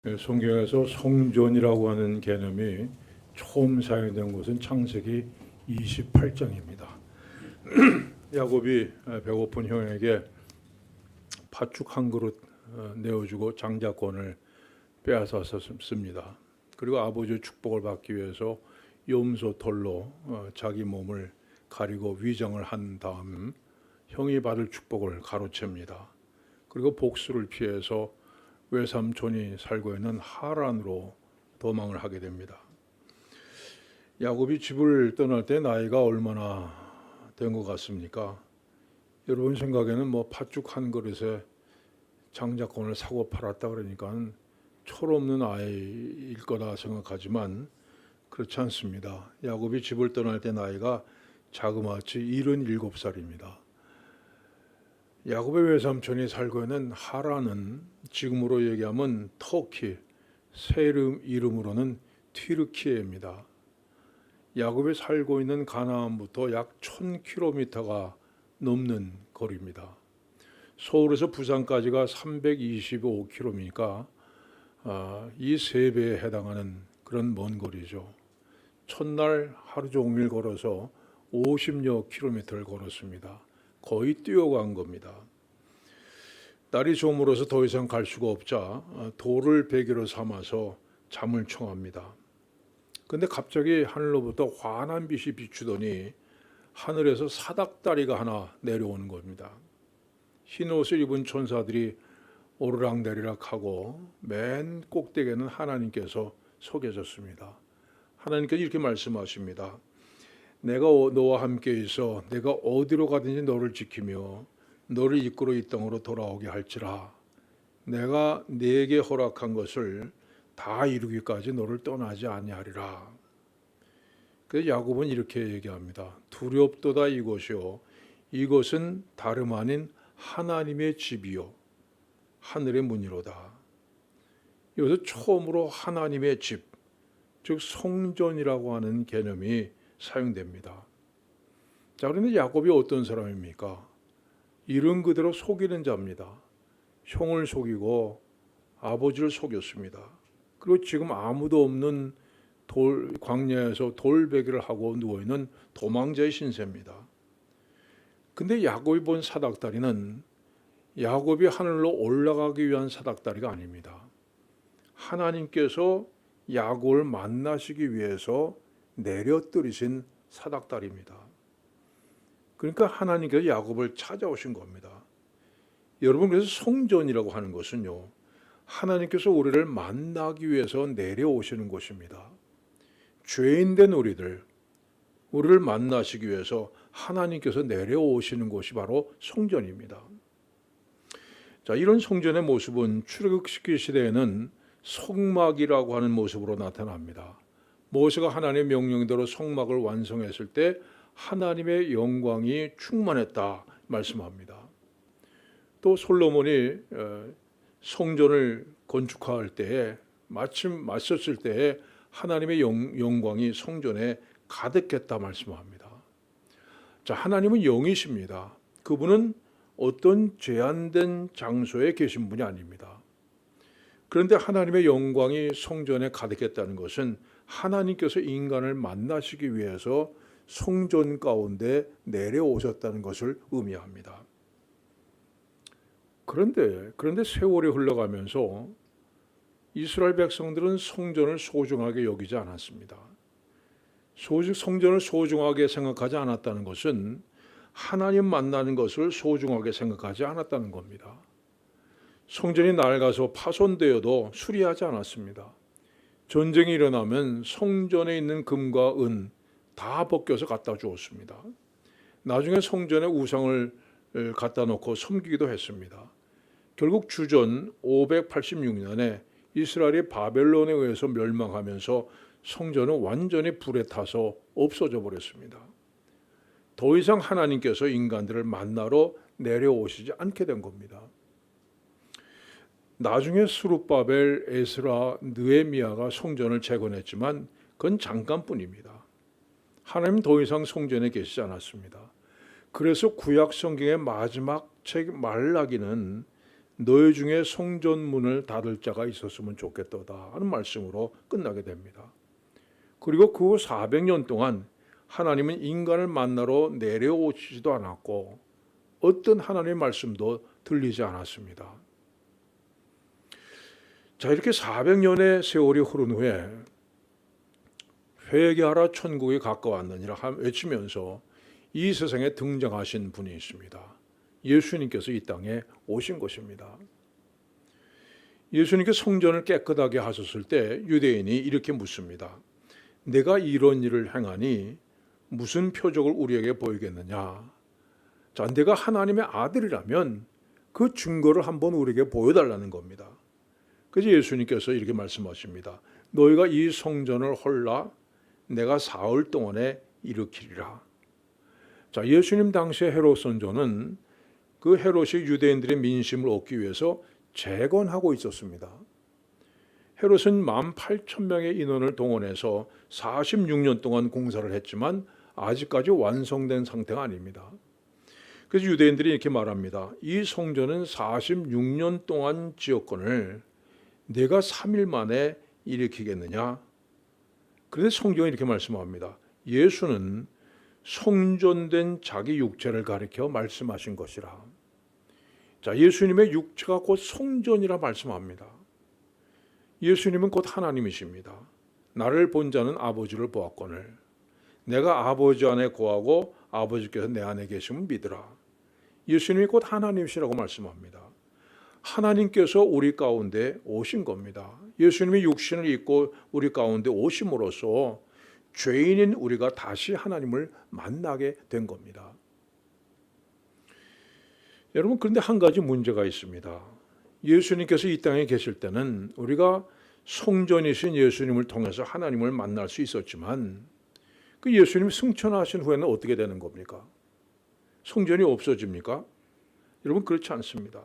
성경에서 성전이라고 하는 개념이 처음 사용된 것은 창세기 28장입니다. 야곱이 배고픈 형에게 팥죽 한 그릇 내어주고 장자권을 빼앗았습니다. 그리고 아버지의 축복을 받기 위해서 염소 털로 자기 몸을 가리고 위장을 한 다음 형이 받을 축복을 가로챕니다. 그리고 복수를 피해서 외삼촌이 살고 있는 하란으로 도망을 하게 됩니다. 야곱이 집을 떠날 때 나이가 얼마나 된 것 같습니까? 여러분 생각에는 팥죽 한 그릇에 장자권을 사고 팔았다 그러니까 철없는 아이일 거다 생각하지만 그렇지 않습니다. 야곱이 집을 떠날 때 나이가 자그마치 77살입니다. 야곱의 외삼촌이 살고 있는 하란은 지금으로 얘기하면 터키, 새 이름으로는 튀르키예입니다. 야곱이 살고 있는 가나안부터 약 1000km가 넘는 거리입니다. 서울에서 부산까지가 325km니까 이 3배에 해당하는 그런 먼 거리죠. 첫날 하루 종일 걸어서 50여 킬로미터를 걸었습니다. 거의 뛰어간 겁니다. 날이 저물어서 더 이상 갈 수가 없자 돌을 베개로 삼아서 잠을 청합니다. 근데 갑자기 하늘로부터 환한 빛이 비추더니 하늘에서 사닥다리가 하나 내려오는 겁니다. 흰 옷을 입은 천사들이 오르락내리락 하고 맨 꼭대기에는 하나님께서 서 계셨습니다. 하나님께서 이렇게 말씀하십니다. 내가 너와 함께 있어 내가 어디로 가든지 너를 지키며 너를 이끌어 이 땅으로 돌아오게 할지라. 내가 네게 허락한 것을 다 이루기까지 너를 떠나지 아니하리라. 그래서 야곱은 이렇게 얘기합니다. 두렵도다 이곳이요 이것은 다름 아닌 하나님의 집이요 하늘의 문이로다. 여기서 처음으로 하나님의 집, 즉 성전이라고 하는 개념이 사용됩니다. 자, 그런데 야곱이 어떤 사람입니까? 이름 그대로 속이는 자입니다. 형을 속이고 아버지를 속였습니다. 그리고 지금 아무도 없는 광야에서 돌베개를 하고 누워있는 도망자의 신세입니다. 근데 야곱이 본 사닥다리는 야곱이 하늘로 올라가기 위한 사닥다리가 아닙니다. 하나님께서 야곱을 만나시기 위해서 내려뜨리신 사닥다리입니다. 그러니까 하나님께서 야곱을 찾아오신 겁니다. 여러분, 그래서 성전이라고 하는 것은요, 하나님께서 우리를 만나기 위해서 내려오시는 곳입니다. 죄인된 우리를 만나시기 위해서 하나님께서 내려오시는 곳이 바로 성전입니다. 자, 이런 성전의 모습은 출애굽기 시대에는 성막이라고 하는 모습으로 나타납니다. 모세가 하나님의 명령대로 성막을 완성했을 때 하나님의 영광이 충만했다 말씀합니다. 또 솔로몬이 성전을 건축할 때에 마침 맞섰을 때에 하나님의 영광이 성전에 가득했다 말씀합니다. 자, 하나님은 영이십니다. 그분은 어떤 제한된 장소에 계신 분이 아닙니다. 그런데 하나님의 영광이 성전에 가득했다는 것은 하나님께서 인간을 만나시기 위해서 성전 가운데 내려오셨다는 것을 의미합니다. 그런데 세월이 흘러가면서 이스라엘 백성들은 성전을 소중하게 여기지 않았습니다. 성전을 소중하게 생각하지 않았다는 것은 하나님 만나는 것을 소중하게 생각하지 않았다는 겁니다. 성전이 낡아서 파손되어도 수리하지 않았습니다. 전쟁이 일어나면 성전에 있는 금과 은 다 벗겨서 갖다 주었습니다. 나중에 성전에 우상을 갖다 놓고 섬기기도 했습니다. 결국 주전 586년에 이스라엘이 바벨론에 의해서 멸망하면서 성전은 완전히 불에 타서 없어져 버렸습니다. 더 이상 하나님께서 인간들을 만나러 내려오시지 않게 된 겁니다. 나중에 스룹바벨, 에스라, 느헤미야가 성전을 재건했지만 그건 잠깐뿐입니다. 하나님 더 이상 성전에 계시지 않았습니다. 그래서 구약 성경의 마지막 책 말라기는 너희 중에 성전문을 닫을 자가 있었으면 좋겠도다 하는 말씀으로 끝나게 됩니다. 그리고 그 후 400년 동안 하나님은 인간을 만나러 내려오시지도 않았고 어떤 하나님의 말씀도 들리지 않았습니다. 자, 이렇게 400년의 세월이 흐른 후에 회개하라 천국이 가까웠느니라 외치면서 이 세상에 등장하신 분이 있습니다. 예수님께서 이 땅에 오신 것입니다. 예수님께서 성전을 깨끗하게 하셨을 때 유대인이 이렇게 묻습니다. 내가 이런 일을 행하니 무슨 표적을 우리에게 보이겠느냐? 자, 내가 하나님의 아들이라면 그 증거를 한번 우리에게 보여달라는 겁니다. 그래서 예수님께서 이렇게 말씀하십니다. 너희가 이 성전을 헐라 내가 사흘 동안에 일으키리라. 자, 예수님 당시의 헤롯 선조는 그 헤롯이 유대인들의 민심을 얻기 위해서 재건하고 있었습니다. 헤롯은 18,000명의 인원을 동원해서 46년 동안 공사를 했지만 아직까지 완성된 상태가 아닙니다. 그래서 유대인들이 이렇게 말합니다. 이 성전은 46년 동안 지었건을 내가 3일 만에 일으키겠느냐? 그런데 성경이 이렇게 말씀합니다. 예수는 성전된 자기 육체를 가리켜 말씀하신 것이라. 자, 예수님의 육체가 곧 성전이라 말씀합니다. 예수님은 곧 하나님이십니다. 나를 본 자는 아버지를 보았거늘 내가 아버지 안에 거하고 아버지께서 내 안에 계심을 믿으라. 예수님이 곧 하나님이시라고 말씀합니다. 하나님께서 우리 가운데 오신 겁니다. 예수님이 육신을 입고 우리 가운데 오심으로써 죄인인 우리가 다시 하나님을 만나게 된 겁니다. 여러분, 그런데 한 가지 문제가 있습니다. 예수님께서 이 땅에 계실 때는 우리가 성전이신 예수님을 통해서 하나님을 만날 수 있었지만 그 예수님이 승천하신 후에는 어떻게 되는 겁니까? 성전이 없어집니까? 여러분, 그렇지 않습니다.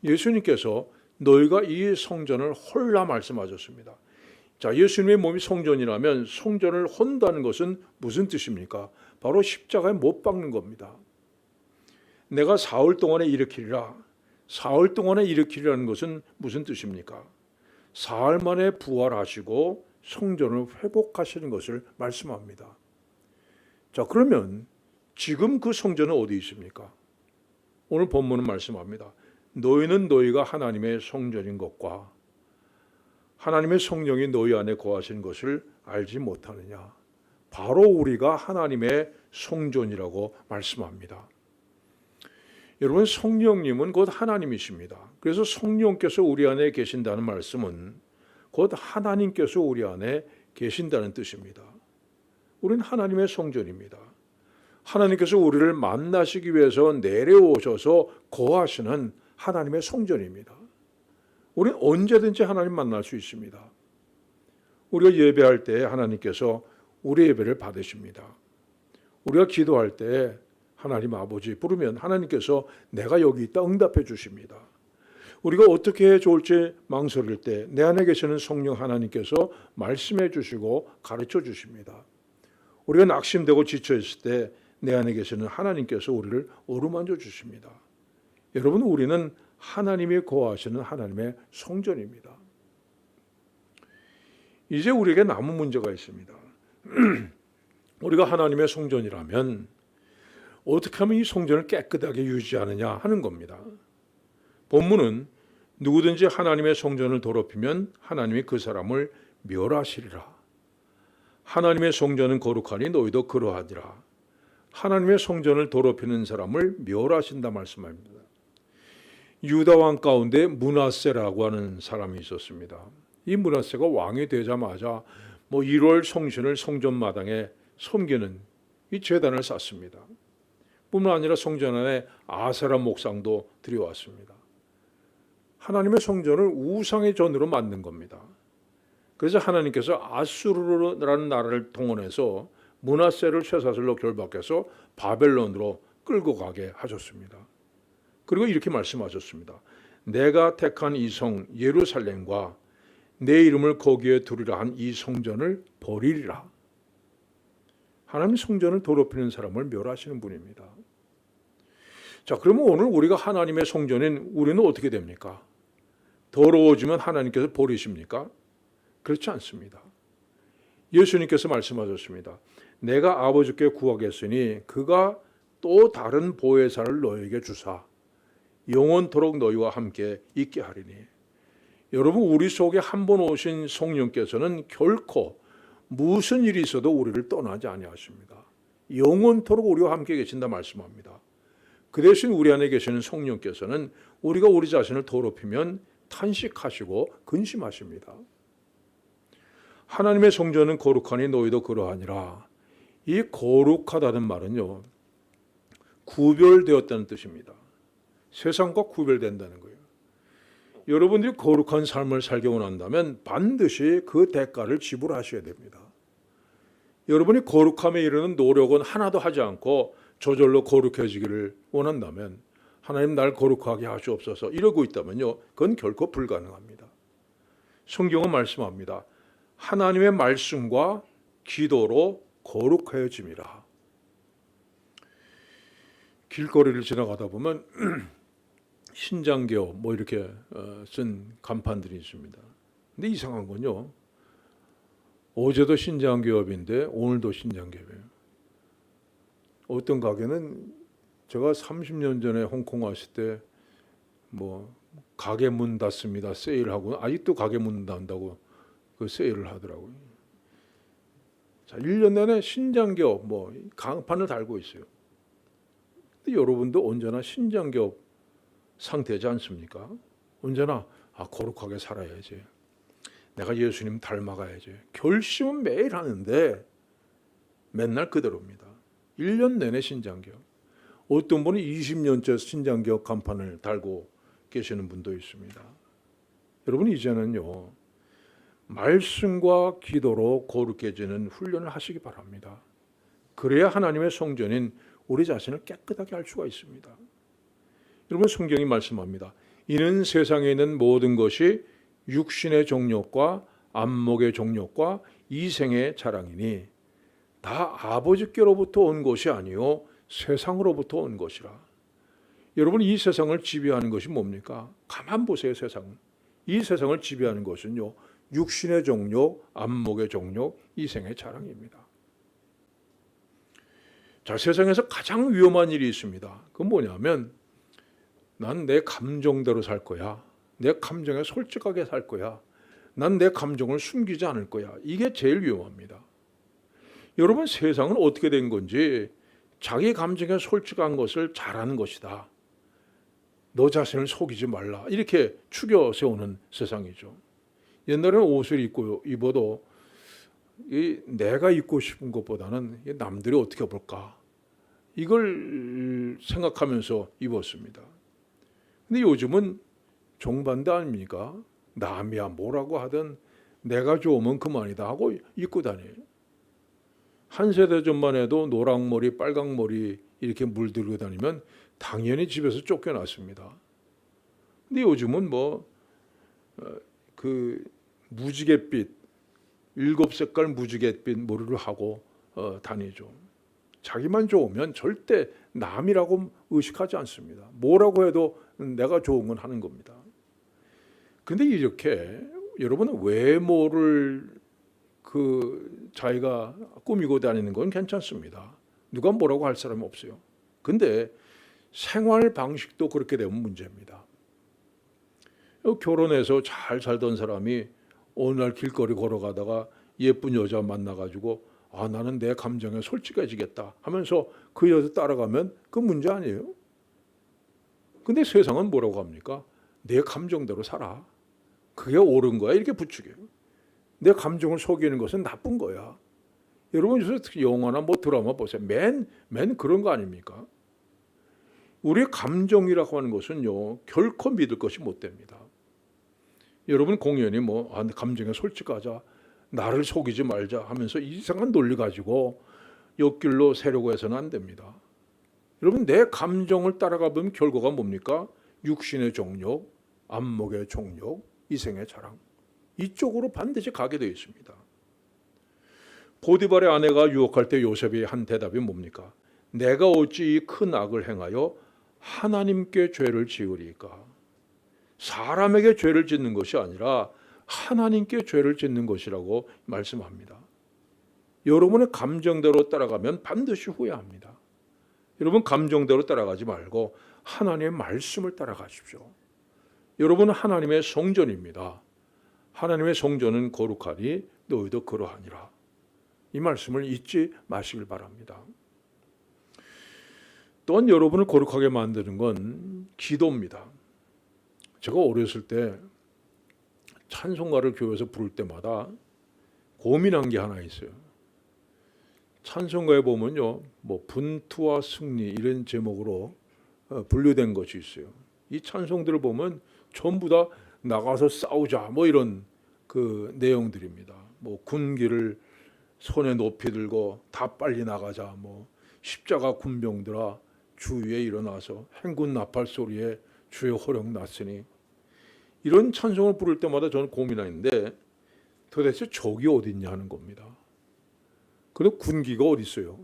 예수님께서 너희가 이 성전을 헐라 말씀하셨습니다. 자, 예수님의 몸이 성전이라면 성전을 헌다는 것은 무슨 뜻입니까? 바로 십자가에 못 박는 겁니다. 내가 사흘 동안에 일으키리라. 사흘 동안에 일으키리라는 것은 무슨 뜻입니까? 사흘 만에 부활하시고 성전을 회복하시는 것을 말씀합니다. 자, 그러면 지금 그 성전은 어디 있습니까? 오늘 본문은 말씀합니다. 너희는 너희가 하나님의 성전인 것과 하나님의 성령이 너희 안에 거하신 것을 알지 못하느냐. 바로 우리가 하나님의 성전이라고 말씀합니다. 여러분, 성령님은 곧 하나님이십니다. 그래서 성령께서 우리 안에 계신다는 말씀은 곧 하나님께서 우리 안에 계신다는 뜻입니다. 우리는 하나님의 성전입니다. 하나님께서 우리를 만나시기 위해서 내려오셔서 거하시는 하나님의 성전입니다. 우리는 언제든지 하나님 만날 수 있습니다. 우리가 예배할 때 하나님께서 우리 예배를 받으십니다. 우리가 기도할 때 하나님 아버지 부르면 하나님께서 내가 여기 있다 응답해 주십니다. 우리가 어떻게 해 좋을지 망설일 때 내 안에 계시는 성령 하나님께서 말씀해 주시고 가르쳐 주십니다. 우리가 낙심되고 지쳐 있을 때 내 안에 계시는 하나님께서 우리를 어루만져 주십니다. 여러분, 우리는 하나님이 거하시는 하나님의 성전입니다. 이제 우리에게 남은 문제가 있습니다. 우리가 하나님의 성전이라면 어떻게 하면 이 성전을 깨끗하게 유지하느냐 하는 겁니다. 본문은 누구든지 하나님의 성전을 더럽히면 하나님이 그 사람을 멸하시리라. 하나님의 성전은 거룩하니 너희도 그러하니라. 하나님의 성전을 더럽히는 사람을 멸하신다 말씀합니다. 유다 왕 가운데 므낫세라고 하는 사람이 있었습니다. 이 므낫세가 왕이 되자마자 1월 성신을 성전 마당에 섬기는 이 제단을 쌓습니다. 뿐만 아니라 성전 안에 아세라 목상도 들여왔습니다. 하나님의 성전을 우상의 전으로 만든 겁니다. 그래서 하나님께서 아수르라는 나라를 동원해서 므낫세를 쇠사슬로 결박해서 바벨론으로 끌고 가게 하셨습니다. 그리고 이렇게 말씀하셨습니다. 내가 택한 이 성 예루살렘과 내 이름을 거기에 두리라 한 이 성전을 버리리라. 하나님 성전을 더럽히는 사람을 멸하시는 분입니다. 자, 그러면 오늘 우리가 하나님의 성전인 우리는 어떻게 됩니까? 더러워지면 하나님께서 버리십니까? 그렇지 않습니다. 예수님께서 말씀하셨습니다. 내가 아버지께 구하겠으니 그가 또 다른 보혜사를 너에게 주사 영원토록 너희와 함께 있게 하리니. 여러분, 우리 속에 한 번 오신 성령께서는 결코 무슨 일이 있어도 우리를 떠나지 아니하십니다. 영원토록 우리와 함께 계신다 말씀합니다. 그 대신 우리 안에 계시는 성령께서는 우리가 우리 자신을 더럽히면 탄식하시고 근심하십니다. 하나님의 성전은 거룩하니 너희도 그러하니라. 이 거룩하다는 말은요, 구별되었다는 뜻입니다. 세상과 구별된다는 거예요. 여러분들이 거룩한 삶을 살게 원한다면 반드시 그 대가를 지불하셔야 됩니다. 여러분이 거룩함에 이르는 노력은 하나도 하지 않고 저절로 거룩해지기를 원한다면, 하나님 날 거룩하게 하시옵소서 이러고 있다면요, 그건 결코 불가능합니다. 성경은 말씀합니다. 하나님의 말씀과 기도로 거룩해짐이라. 길거리를 지나가다 보면 신장개업 뭐 이렇게 쓴 간판들이 있습니다. 근데 이상한 건요, 어제도 신장개업인데 오늘도 신장개업이에요. 어떤 가게는 제가 30년 전에 홍콩 왔을 때 뭐 가게 문 닫습니다 세일하고 아직도 가게 문 닫는다고 그 세일을 하더라고요. 자, 1년 내내 신장개업 뭐 간판을 달고 있어요. 근데 여러분도 언제나 신장개업 상태지 않습니까? 언제나 거룩하게 살아야지, 내가 예수님 닮아가야지 결심은 매일 하는데 맨날 그대로입니다. 1년 내내 신장개업. 어떤 분은 20년째 신장개업 간판을 달고 계시는 분도 있습니다. 여러분, 이제는요, 말씀과 기도로 거룩해지는 훈련을 하시기 바랍니다. 그래야 하나님의 성전인 우리 자신을 깨끗하게 할 수가 있습니다. 여러분, 성경이 말씀합니다. 이는 세상에 있는 모든 것이 육신의 정욕과 안목의 정욕과 이생의 자랑이니 다 아버지께로부터 온 것이 아니요 세상으로부터 온 것이라. 여러분, 이 세상을 지배하는 것이 뭡니까? 가만 보세요. 세상은. 이 세상을 지배하는 것은요, 육신의 정욕, 안목의 정욕, 이생의 자랑입니다. 자, 세상에서 가장 위험한 일이 있습니다. 그건 뭐냐면, 난 내 감정대로 살 거야. 내 감정에 솔직하게 살 거야. 난 내 감정을 숨기지 않을 거야. 이게 제일 위험합니다. 여러분, 세상은 어떻게 된 건지 자기 감정에 솔직한 것을 잘하는 것이다. 너 자신을 속이지 말라. 이렇게 추겨 세우는 세상이죠. 옛날에는 옷을 입어도 내가 입고 싶은 것보다는 남들이 어떻게 볼까, 이걸 생각하면서 입었습니다. 근데 요즘은 정반대 아닙니까? 남이야 뭐라고 하든 내가 좋으면 그만이다 하고 입고 다녀요. 한 세대 전만 해도 노랑머리, 빨강머리 이렇게 물들고 다니면 당연히 집에서 쫓겨났습니다. 근데 요즘은 그 무지갯빛, 7색깔 무지갯빛 머리를 하고 다니죠. 자기만 좋으면 절대 남이라고 의식하지 않습니다. 뭐라고 해도 내가 좋은 건 하는 겁니다. 근데 이렇게 여러분, 외모를 자기가 꾸미고 다니는 건 괜찮습니다. 누가 뭐라고 할 사람이 없어요. 근데 생활 방식도 그렇게 되면 문제입니다. 결혼해서 잘 살던 사람이 어느 날 길거리 걸어가다가 예쁜 여자 만나가지고 나는 내 감정에 솔직해지겠다 하면서 그 여자 따라가면 그 문제 아니에요? 근데 세상은 뭐라고 합니까? 내 감정대로 살아. 그게 옳은 거야. 이렇게 부추겨요. 내 감정을 속이는 것은 나쁜 거야. 여러분, 요새 특히 영화나 드라마 보세요. 맨 그런 거 아닙니까? 우리의 감정이라고 하는 것은요, 결코 믿을 것이 못 됩니다. 여러분, 공연히 감정에 솔직하자, 나를 속이지 말자 하면서 이상한 논리 가지고 옆길로 새려고 해서는 안 됩니다. 여러분, 내 감정을 따라가 보면 결과가 뭡니까? 육신의 정욕, 안목의 정욕, 이생의 자랑. 이쪽으로 반드시 가게 되어 있습니다. 보디발의 아내가 유혹할 때 요셉이 한 대답이 뭡니까? 내가 어찌 이 큰 악을 행하여 하나님께 죄를 지으리까. 사람에게 죄를 짓는 것이 아니라 하나님께 죄를 짓는 것이라고 말씀합니다. 여러분의 감정대로 따라가면 반드시 후회합니다. 여러분 감정대로 따라가지 말고 하나님의 말씀을 따라가십시오. 여러분은 하나님의 성전입니다. 하나님의 성전은 거룩하니 너희도 그러하니라. 이 말씀을 잊지 마시길 바랍니다. 또한 여러분을 거룩하게 만드는 건 기도입니다. 제가 어렸을 때 찬송가를 교회에서 부를 때마다 고민한 게 하나 있어요. 찬송가에 보면요, 뭐 분투와 승리 이런 제목으로 분류된 것이 있어요. 이 찬송들을 보면 전부 다 나가서 싸우자 뭐 이런 그 내용들입니다. 뭐 군기를 손에 높이 들고 다 빨리 나가자, 뭐 십자가 군병들아 주 위에 일어나서 행군 나팔 소리에 주의 호령 났으니, 이런 찬송을 부를 때마다 저는 고민하는데 도대체 적이 어디 있냐 하는 겁니다. 그리고 군기가 어디 있어요?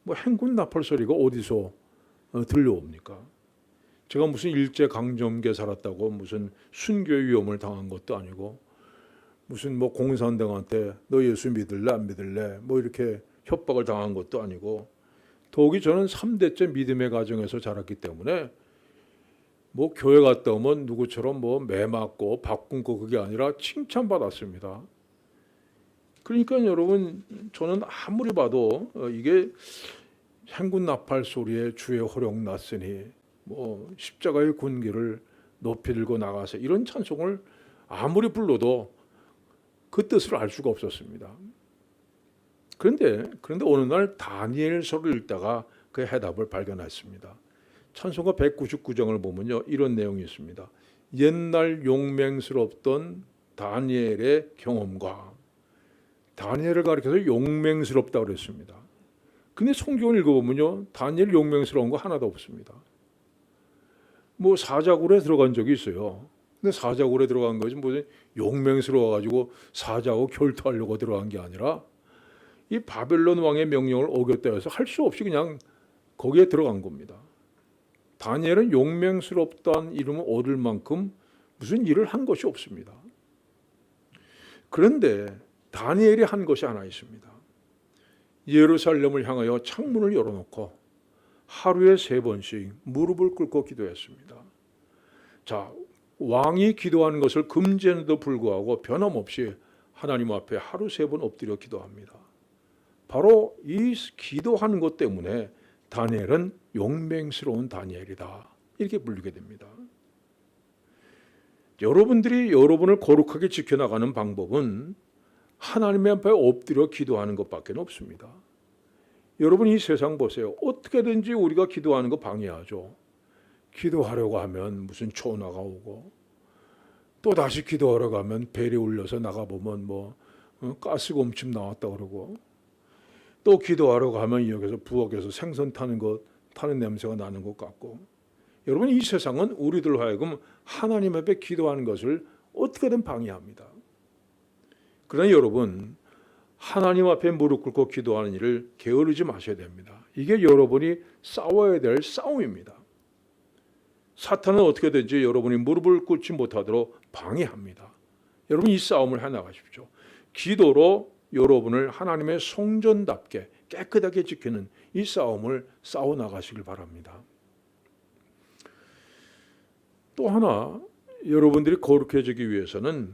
뭐 행군 나팔 소리가 어디서 들려옵니까? 제가 무슨 일제강점기에 살았다고 무슨 순교의 위험을 당한 것도 아니고, 무슨 뭐 공산당한테 너 예수 믿을래 안 믿을래 뭐 이렇게 협박을 당한 것도 아니고, 더욱이 저는 3대째 믿음의 가정에서 자랐기 때문에 뭐 교회 갔다 오면 누구처럼 뭐 매 맞고 밥 굶고 그게 아니라 칭찬받았습니다. 그러니까 여러분, 저는 아무리 봐도 이게 행군 나팔 소리에 주의 호령 났으니 뭐 십자가의 군기를 높이 들고 나가서 이런 찬송을 아무리 불러도 그 뜻을 알 수가 없었습니다. 그런데 어느 날 다니엘서를 읽다가 그 해답을 발견했습니다. 찬송가 199장을 보면요, 이런 내용이 있습니다. 옛날 용맹스럽던 다니엘의 경험과, 다니엘을 가리켜서 용맹스럽다고 그랬습니다. 근데 성경을 읽어보면요, 다니엘 용맹스러운 거 하나도 없습니다. 뭐 사자굴에 들어간 적이 있어요. 근데 사자굴에 들어간 것이 무슨 용맹스러워가지고 사자하고 결투하려고 들어간 게 아니라 이 바벨론 왕의 명령을 어겼다 해서 할 수 없이 그냥 거기에 들어간 겁니다. 다니엘은 용맹스럽다는 이름을 얻을 만큼 무슨 일을 한 것이 없습니다. 그런데 다니엘이 한 것이 하나 있습니다. 예루살렘을 향하여 창문을 열어놓고 하루에 3번씩 무릎을 꿇고 기도했습니다. 자, 왕이 기도하는 것을 금지에도 불구하고 변함없이 하나님 앞에 하루 3번 엎드려 기도합니다. 바로 이 기도하는 것 때문에 다니엘은 용맹스러운 다니엘이다, 이렇게 불리게 됩니다. 여러분들이 여러분을 거룩하게 지켜나가는 방법은 하나님의 앞에 엎드려 기도하는 것밖에 없습니다. 여러분, 이 세상 보세요. 어떻게든지 우리가 기도하는 거 방해하죠. 기도하려고 하면 무슨 초나가 오고, 또 다시 기도하려고 하면 벨이 울려서 나가보면 뭐 가스곰침 나왔다 그러고, 또 기도하려고 하면 여기서 부엌에서 생선 타는 냄새가 나는 것 같고. 여러분, 이 세상은 우리들 하여금 하나님 앞에 기도하는 것을 어떻게든 방해합니다. 그러나 여러분, 하나님 앞에 무릎 꿇고 기도하는 일을 게으르지 마셔야 됩니다. 이게 여러분이 싸워야 될 싸움입니다. 사탄은 어떻게든지 여러분이 무릎을 꿇지 못하도록 방해합니다. 여러분, 이 싸움을 해나가십시오. 기도로 여러분을 하나님의 성전답게 깨끗하게 지키는 이 싸움을 싸워나가시길 바랍니다. 또 하나, 여러분들이 거룩해지기 위해서는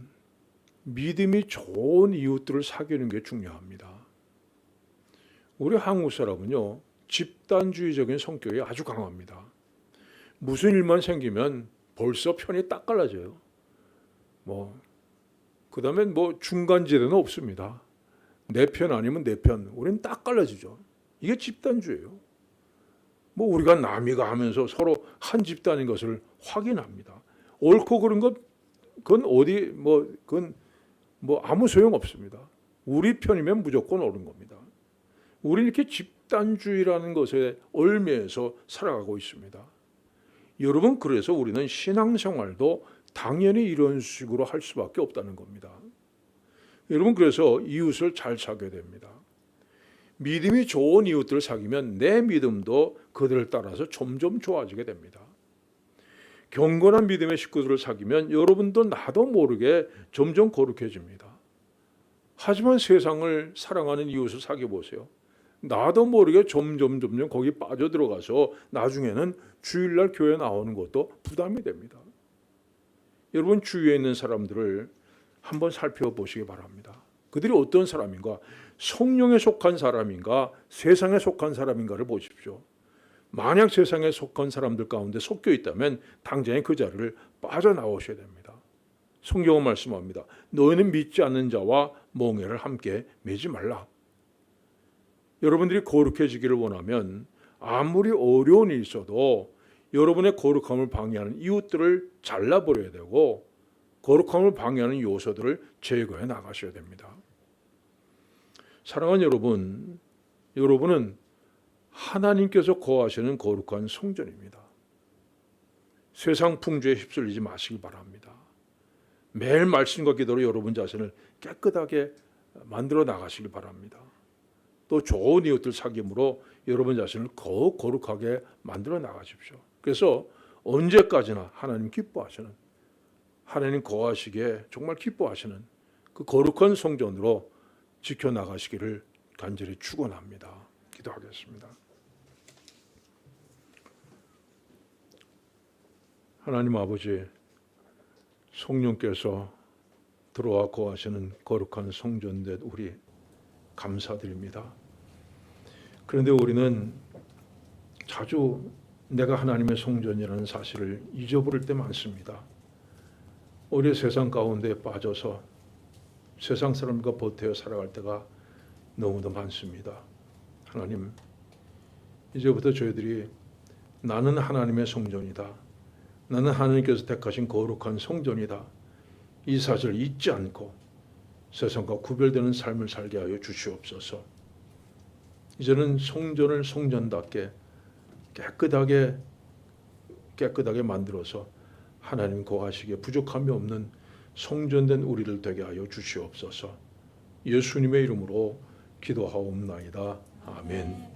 믿음이 좋은 이웃들을 사귀는 게 중요합니다. 우리 한국 사람은요, 집단주의적인 성격이 아주 강합니다. 무슨 일만 생기면 벌써 편이 딱 갈라져요. 그다음에 중간지대는 없습니다. 내 편 아니면 내 편, 우리는 딱 갈라지죠. 이게 집단주의예요. 우리가 남이가 하면서 서로 한 집단인 것을 확인합니다. 옳고 그른 것, 그건 아무 소용 없습니다. 우리 편이면 무조건 옳은 겁니다. 우리는 이렇게 집단주의라는 것에 얽매여서 살아가고 있습니다. 여러분, 그래서 우리는 신앙생활도 당연히 이런 식으로 할 수밖에 없다는 겁니다. 여러분, 그래서 이웃을 잘 사귀어야 됩니다. 믿음이 좋은 이웃들을 사귀면 내 믿음도 그들을 따라서 점점 좋아지게 됩니다. 경건한 믿음의 식구들을 사귀면 여러분도 나도 모르게 점점 거룩해집니다. 하지만 세상을 사랑하는 이웃을 사귀어 보세요. 나도 모르게 점점 거기 빠져들어가서 나중에는 주일날 교회 나오는 것도 부담이 됩니다. 여러분 주위에 있는 사람들을 한번 살펴보시기 바랍니다. 그들이 어떤 사람인가, 성령에 속한 사람인가, 세상에 속한 사람인가를 보십시오. 만약 세상에 속한 사람들 가운데 섞여 있다면 당장에 그 자리를 빠져나오셔야 됩니다. 성경은 말씀합니다. 너희는 믿지 않는 자와 멍에를 함께 매지 말라. 여러분들이 거룩해지기를 원하면 아무리 어려운 일이 있어도 여러분의 거룩함을 방해하는 이웃들을 잘라버려야 되고 거룩함을 방해하는 요소들을 제거해 나가셔야 됩니다. 사랑하는 여러분, 여러분은 하나님께서 거하시는 거룩한 성전입니다. 세상 풍조에 휩쓸리지 마시기 바랍니다. 매일 말씀과 기도로 여러분 자신을 깨끗하게 만들어 나가시기 바랍니다. 또 좋은 이웃들 사귐으로 여러분 자신을 더욱 거룩하게 만들어 나가십시오. 그래서 언제까지나 하나님 기뻐하시는, 하나님 거하시기에 정말 기뻐하시는 그 거룩한 성전으로 지켜나가시기를 간절히 축원합니다. 기도하겠습니다. 하나님 아버지, 성령께서 들어와 거하시는 거룩한 성전된 우리 감사드립니다. 그런데 우리는 자주 내가 하나님의 성전이라는 사실을 잊어버릴 때 많습니다. 우리 세상 가운데 빠져서 세상 사람과 버텨 살아갈 때가 너무도 많습니다. 하나님, 이제부터 저희들이 나는 하나님의 성전이다, 나는 하나님께서 택하신 거룩한 성전이다, 이 사실을 잊지 않고 세상과 구별되는 삶을 살게 하여 주시옵소서. 이제는 성전을 성전답게 깨끗하게 만들어서 하나님 거하시기에 부족함이 없는 성전된 우리를 되게 하여 주시옵소서. 예수님의 이름으로 기도하옵나이다. 아멘.